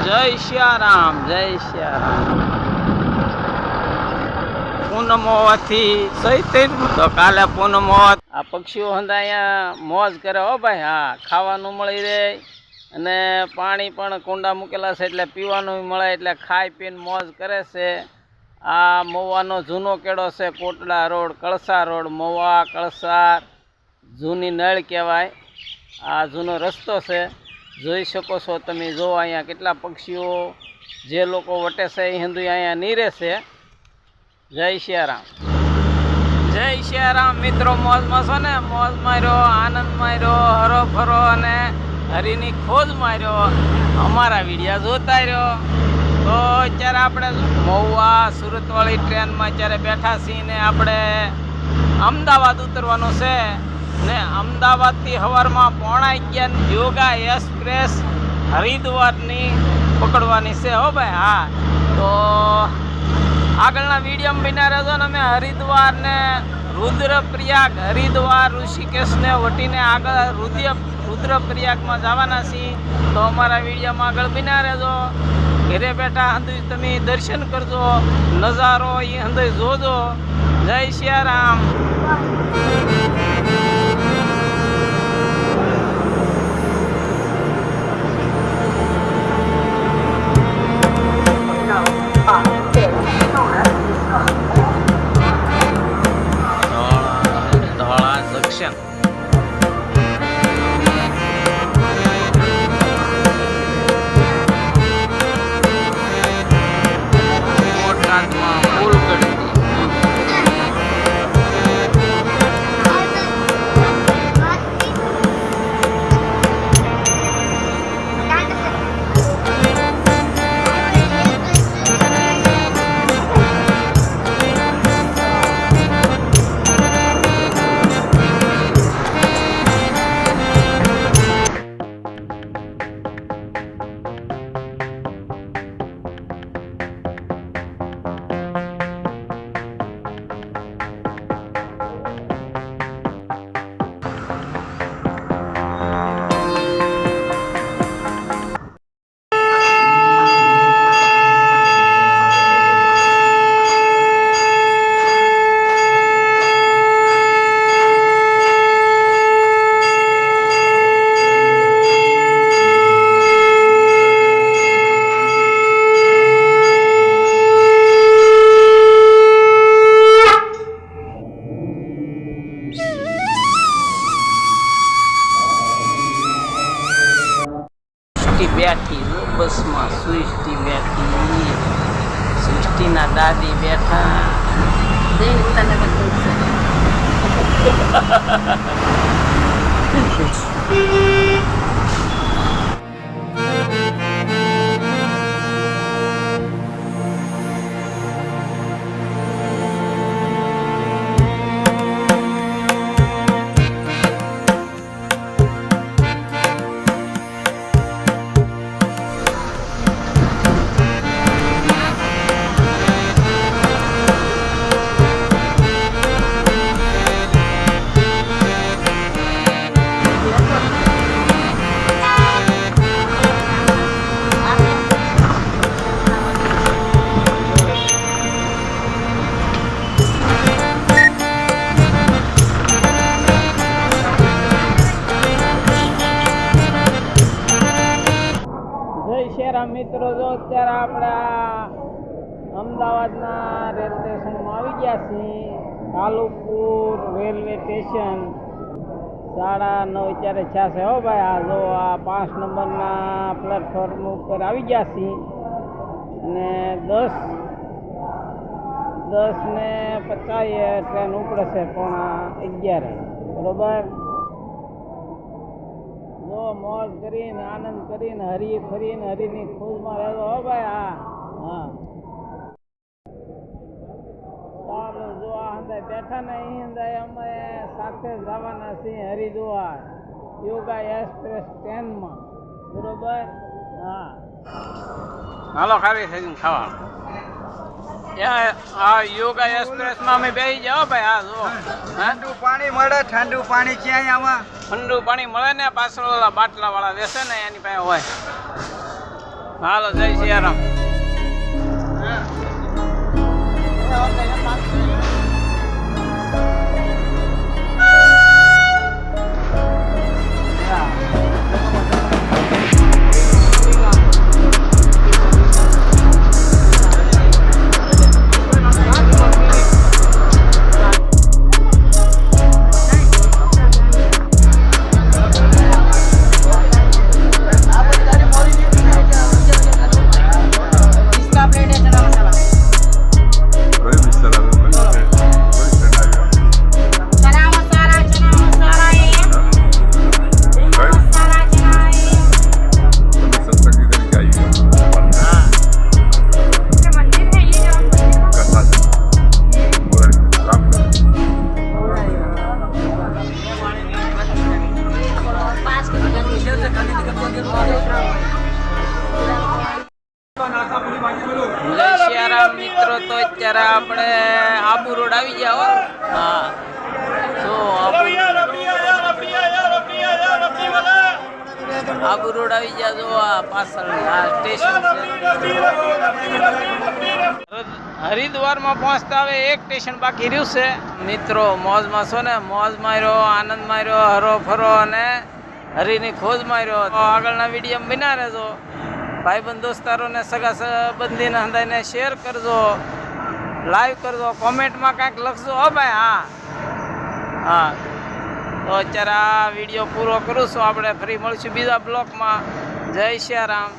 જય સિયારામ, જય સિયારામ. પૂનમ હોવાથી સહિત તો કાલે પૂનમ હોત આ પક્ષીઓ હંધા અહીંયા મોજ કરે હો ભાઈ. હા, ખાવાનું મળી રહે અને પાણી પણ કુંડા મૂકેલા છે એટલે પીવાનું મળે એટલે ખાઈ પીને મોજ કરે છે. આ મહુવાનો જૂનો કેળો છે, કોટડા રોડ, કળસા રોડ, મહુવા કળસાર જૂની નળ કહેવાય. આ જૂનો રસ્તો છે, જોઈ શકો છો તમે. જો અહીંયા કેટલા પક્ષીઓ જે લોકો વટે છે એ હિન્દુ અહીંયા નીરે છે. જય સિયારામ, જય સિયારામ મિત્રો. મોજમાં છો ને? મોજ માર્યો, આનંદ માર્યો, હરો ફરો અને હરીની ખોજ માર્યો, અમારા વિડીયા જોતા રહ્યો. તો અત્યારે આપણે મહુવા સુરતવાળી ટ્રેનમાં અત્યારે બેઠા છીએ ને આપણે અમદાવાદ ઉતરવાનું છે ને અમદાવાદથી સવારમાં 11:30 યોગા એક્સપ્રેસ હરિદ્વારની પકડવાની છે હો ભાઈ. હા, તો આગળના વિડીયોમાં બન્યા રહેજો ને. અમે હરિદ્વાર ને રુદ્રપ્રયાગ, હરિદ્વાર ઋષિકેશને વટીને આગળ રુદ્રપ્રયાગમાં જવાના છીએ. તો અમારા વિડીયોમાં આગળ બન્યા રહેજો. ઘરે બેઠા હંધુય તમે દર્શન કરજો, નજારો એ હંધુય જોજો. જય સિયારામ. ધોળા જંકશન. બોટાદમાં ફૂલગઢી. બેઠી બસમાં, સૃષ્ટિ બેઠી, સૃષ્ટિના દાદી બેઠા. મિત્રો, જો અત્યારે આપણે અમદાવાદના રેલવે સ્ટેશનમાં આવી ગયા છીએ. કાલુપુર રેલવે સ્ટેશન 9:30 અત્યારે થયા છે હો ભાઈ. આ જો આ 5 નંબરના પ્લેટફોર્મ ઉપર આવી ગયા છીએ અને 10:50 ટ્રેન ઉપડે છે 11:30 બરોબર. જો મોજ કરીને, આનંદ કરીને, હરી ફરીને હરીની ખોજમાં રહેજો હો ભાઈ. હા હા, ચાલો. જો આ હંધાય બેઠા ને અહીં હંધાય અમે સાથે જવાના છીએ હરિદ્વાર યોગા એક્સપ્રેસ ટ્રેનમાં બરોબર. હા, હાલો ખાવી થઈ ખાવાનું. આ યોગા એક્સપ્રેસમાં અમે બેસી જાઓ ભાઈ. હા, જો ઠંડુ પાણી મળે. ઠંડુ પાણી ક્યાંય આમાં ઠંડુ પાણી મળે ને પાછળ ઓલા બાટલા વાળા વેસે ને એની પાસે હોય. હાલો જય સિયારામ. જય સિયારામ મિત્રો. તો અત્યારે આપણે આબુ રોડ આવી ગયા હો. હા આબુ રોડ આવી ગયા. જો આ પાછળ આ સ્ટેશન છે. હરિદ્વારમાં પહોંચતા હવે એક સ્ટેશન બાકી રહ્યું છે મિત્રો. મોજમાં છો ને? મોજ માર્યો, આનંદ માર્યો, હરો ફરો અને હરિની ખોજ માર્યો. તો આગળના વિડીયો બના રહેજો. ભાઈબંધ દોસ્તારોને સગા સંબંધીને હંધાઈને શેર કરજો, લાઈવ કરજો, કોમેન્ટમાં કાંઈક લખજો હો ભાઈ. હા તો અત્યારે આ વિડીયો પૂરો કરું છું. આપણે ફરી મળીશું બીજા બ્લોગમાં. જય સિયારામ.